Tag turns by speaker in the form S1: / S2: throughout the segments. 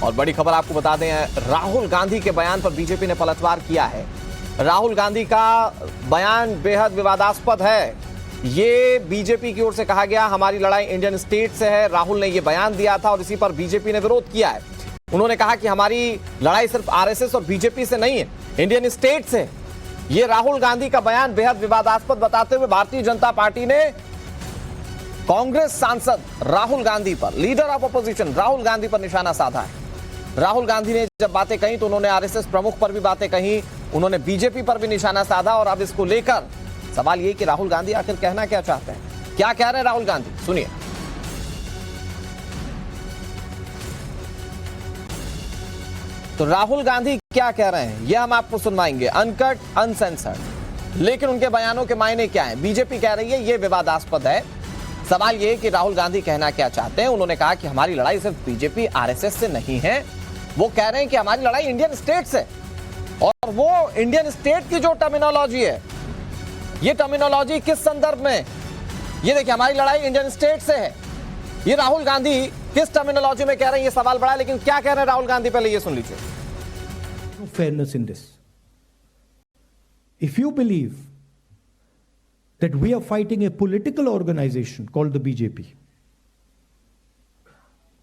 S1: और बड़ी खबर आपको बता दें, राहुल गांधी के बयान पर बीजेपी ने पलटवार किया है। राहुल गांधी का बयान बेहद विवादास्पद है। ये बीजेपी की ओर से कहा गया हमारी लड़ाई इंडियन स्टेट से है। राहुल ने ये बयान दिया था और इसी पर बीजेपी ने विरोध किया है। उन्होंने कहा कि हमारी लड़ाई सिर्फ आरएसएस और बीजेपी से नहीं है, इंडियन स्टेट से। ये राहुल गांधी का बयान बेहद विवादास्पद बताते हुए भारतीय जनता पार्टी ने कांग्रेस सांसद राहुल गांधी पर, leader of opposition Rahul Gandhi पर निशाना साधा है। राहुल गांधी ने जब बातें कही तो उन्होंने आरएसएस प्रमुख पर भी बातें कही, उन्होंने बीजेपी पर भी निशाना साधा। और अब इसको लेकर सवाल ये कि राहुल गांधी आखिर कहना क्या चाहते हैं, क्या कह रहे हैं राहुल गांधी, सुनिए। तो राहुल गांधी क्या कह रहे हैं यह हम आपको सुनवाएंगे, अनकट अनसेंसर्ड। लेकिन उनके बयानों के मायने क्या हैं? बीजेपी कह रही है यह विवादास्पद है। सवाल यह कि राहुल गांधी कहना क्या चाहते हैं। उन्होंने कहा कि हमारी लड़ाई सिर्फ बीजेपी आरएसएस से नहीं है, वो कह रहे हैं कि हमारी लड़ाई इंडियन स्टेट से। और वो इंडियन स्टेट की जो टर्मिनोलॉजी है, ये टर्मिनोलॉजी किस संदर्भ में? ये देखिए, हमारी लड़ाई इंडियन स्टेट से है, ये राहुल गांधी किस टर्मिनोलॉजी में कह रहे हैं, ये सवाल बड़ा है। लेकिन क्या कह रहे हैं राहुल गांधी, पहले ये सुन लीजिए।
S2: Fairness in this. If you believe that we are fighting a political organization called the BJP,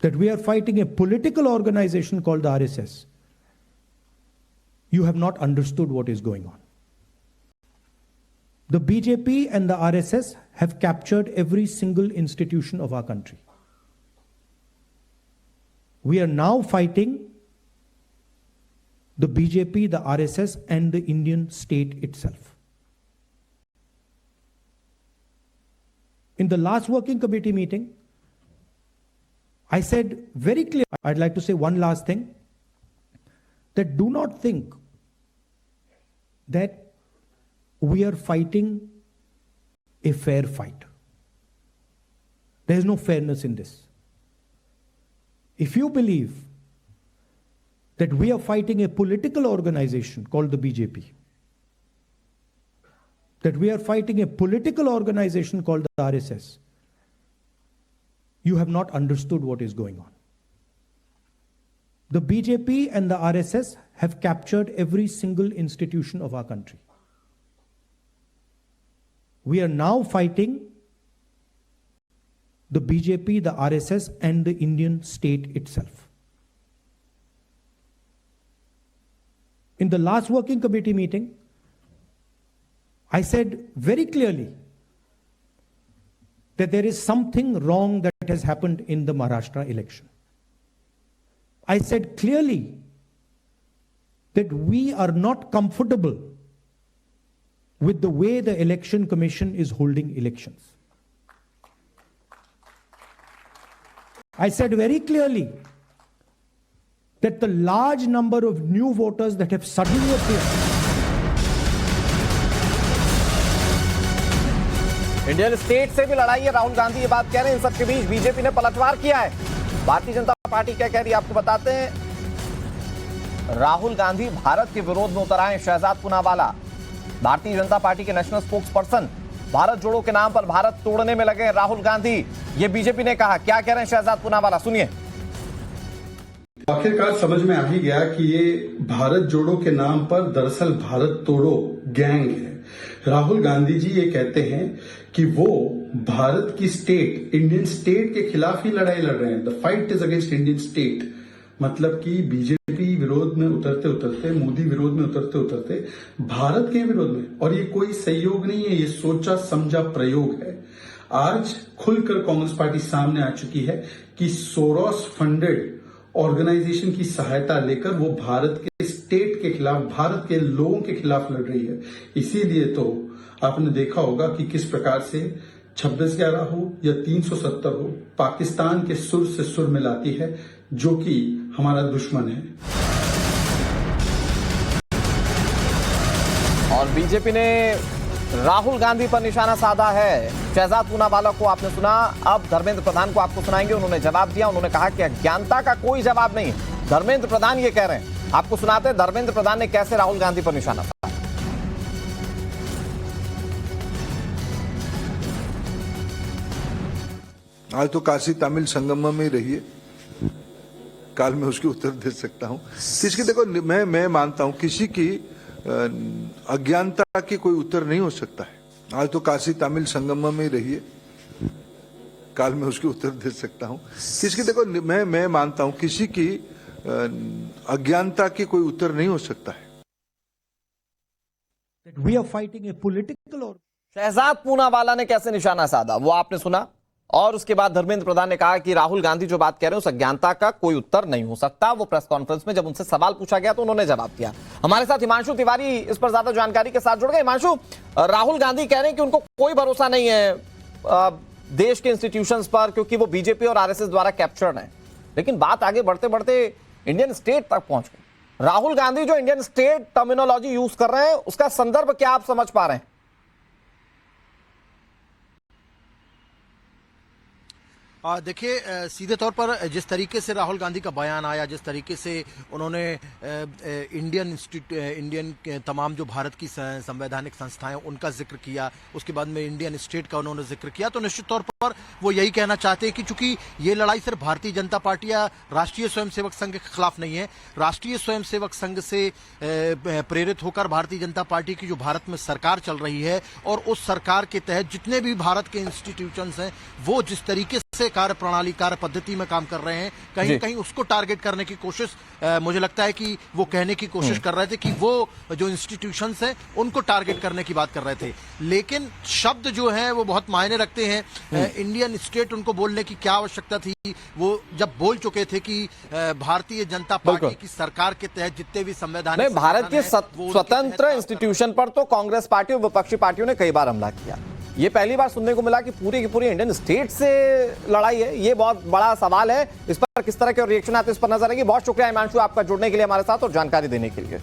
S2: that we are fighting a political organization called the RSS, you have not understood what is going on. The BJP and the RSS have captured every single institution of our country. We are now fighting the BJP, the RSS, and the Indian state itself. In the last working committee meeting, I said very clearly, I'd like to say one last thing, that do not think that we are fighting a fair fight. There is no fairness in this. If you believe that we are fighting a political organization called the BJP, that we are fighting a political organization called the RSS, you have not understood what is going on. The BJP and the RSS have captured every single institution of our country. We are now fighting the BJP, the RSS, and the Indian state itself. In the last working committee meeting, I said very clearly that there is something wrong that has happened in the Maharashtra election. I said clearly that we are not comfortable with the way the Election Commission is holding elections. I said very clearly that the large number of new voters that have suddenly appeared.
S1: Indian state से भी लड़ाई है, राहुल गांधी ये बात कह रहे हैं। इन सबके बीच बीजेपी ने पलटवार किया है। भारतीय जनता पार्टी क्या कह रही है आपको बताते हैं। राहुल गांधी भारत के विरोध में उतर आए। शहजाद पूनावाला, भारतीय जनता पार्टी के नेशनल स्पोक्स पर्सन, भारत जोड़ो के नाम पर भारत तोड़ने में लगे राहुल गांधी, ये बीजेपी ने कहा। क्या कह रहे हैं शहजाद पूनावाला, सुनिए।
S3: आखिरकार समझ में आ ही गया कि ये भारत जोड़ो के नाम पर दरअसल भारत तोड़ो गैंग है। राहुल गांधी जी ये कहते हैं कि वो भारत की स्टेट, इंडियन स्टेट के खिलाफ ही लड़ाई लड़ रहे हैं। The fight is against Indian state. मतलब कि बीजेपी विरोध में उतरते उतरते, मोदी विरोध में उतरते उतरते भारत के विरोध में। और ये कोई सहयोग नहीं है, ये सोचा समझा प्रयोग है। आज खुलकर कांग्रेस पार्टी सामने आ चुकी है कि सोरोस फंडेड ऑर्गेनाइजेशन की सहायता लेकर वो भारत के स्टेट के खिलाफ, भारत के लोगों के खिलाफ लड़ रही है। इसीलिए तो आपने देखा होगा कि किस प्रकार से 26/11 हो या 370 हो, पाकिस्तान के सुर से सुर मिलाती है, जो कि हमारा दुश्मन है।
S1: और बीजेपी ने राहुल गांधी पर निशाना साधा है। शहजाद पूनावाला को आपने सुना, अब धर्मेंद्र प्रधान को आपको सुनाएंगे। उन्होंने जवाब दिया, उन्होंने कहा कि अज्ञानता का कोई जवाब नहीं है। धर्मेंद्र प्रधान ये कह रहे हैं, आपको सुनाते हैं धर्मेंद्र प्रधान ने कैसे राहुल गांधी पर निशाना साधा।
S4: आज तो काशी तमिल संगम में रहिए, काल में उसके उत्तर दे सकता हूं। इसकी देखो, मैं मानता हूं किसी की अज्ञानता की कोई उत्तर नहीं हो सकता है। आज तो काशी तमिल संगम में ही रहिए, काल में उसके उत्तर दे सकता हूं। इसकी देखो, मैं मानता हूं किसी की अज्ञानता की कोई उत्तर नहीं हो सकता है।
S2: That we are fighting a political or
S1: Shahzad Poonawalla ने कैसे निशाना साधा वो आपने सुना। और उसके बाद धर्मेंद्र प्रधान ने कहा कि राहुल गांधी जो बात कह रहे हैं उस अज्ञानता का कोई उत्तर नहीं हो सकता। वो प्रेस कॉन्फ्रेंस में जब उनसे सवाल पूछा गया तो उन्होंने जवाब दिया। हमारे साथ हिमांशु तिवारी इस पर ज्यादा जानकारी के साथ जुड़ गए। हिमांशु, राहुल गांधी कह रहे हैं कि उनको कोई भरोसा नहीं है देश के इंस्टीट्यूशंस पर, क्योंकि वो बीजेपी और आरएसएस द्वारा कैप्चर्ड है। लेकिन बात आगे बढ़ते बढ़ते इंडियन स्टेट तक पहुंच गई। राहुल गांधी जो इंडियन स्टेट टर्मिनोलॉजी यूज कर रहे हैं उसका संदर्भ क्या आप समझ पा रहे हैं?
S5: देखिए, सीधे तौर पर जिस तरीके से राहुल गांधी का बयान आया, जिस तरीके से उन्होंने इंडियन तमाम जो भारत की संवैधानिक संस्थाएं उनका जिक्र किया, उसके बाद में इंडियन स्टेट का उन्होंने जिक्र किया, तो निश्चित तौर पर वो यही कहना चाहते हैं कि चूंकि ये लड़ाई सिर्फ भारतीय जनता पार्टी या राष्ट्रीय स्वयंसेवक संघ के खिलाफ नहीं है, राष्ट्रीय स्वयंसेवक संघ से प्रेरित होकर भारतीय जनता पार्टी की जो भारत में सरकार चल रही है और उस सरकार के तहत जितने भी भारत के इंस्टीट्यूशंस हैं वो जिस तरीके से कार्य प्रणाली, कार्य पद्धति में काम कर रहे हैं, कहीं कहीं उसको टारगेट करने की कोशिश मुझे लगता है कि वो कहने की कोशिश कर रहे थे कि वो जो इंस्टीट्यूशंस हैं उनको टारगेट करने की बात कर रहे थे। लेकिन शब्द जो है वो बहुत मायने रखते हैं। इंडियन स्टेट उनको बोलने की क्या आवश्यकता थी? वो जब बोल चुके थे कि भारतीय जनता पार्टी की सरकार के तहत जितने भी संवैधानिक
S1: भारत के स्वतंत्र इंस्टीट्यूशन पर तो कांग्रेस पार्टी और विपक्षी पार्टियों ने कई बार हमला किया। ये पहली बार सुनने को मिला कि पूरी की पूरी इंडियन स्टेट से लड़ाई है। ये बहुत बड़ा सवाल है। इस पर किस तरह के रिएक्शन आते हैं इस पर नजर आएगी। बहुत शुक्रिया हिमांशु आपका जुड़ने के लिए हमारे साथ और जानकारी देने के लिए।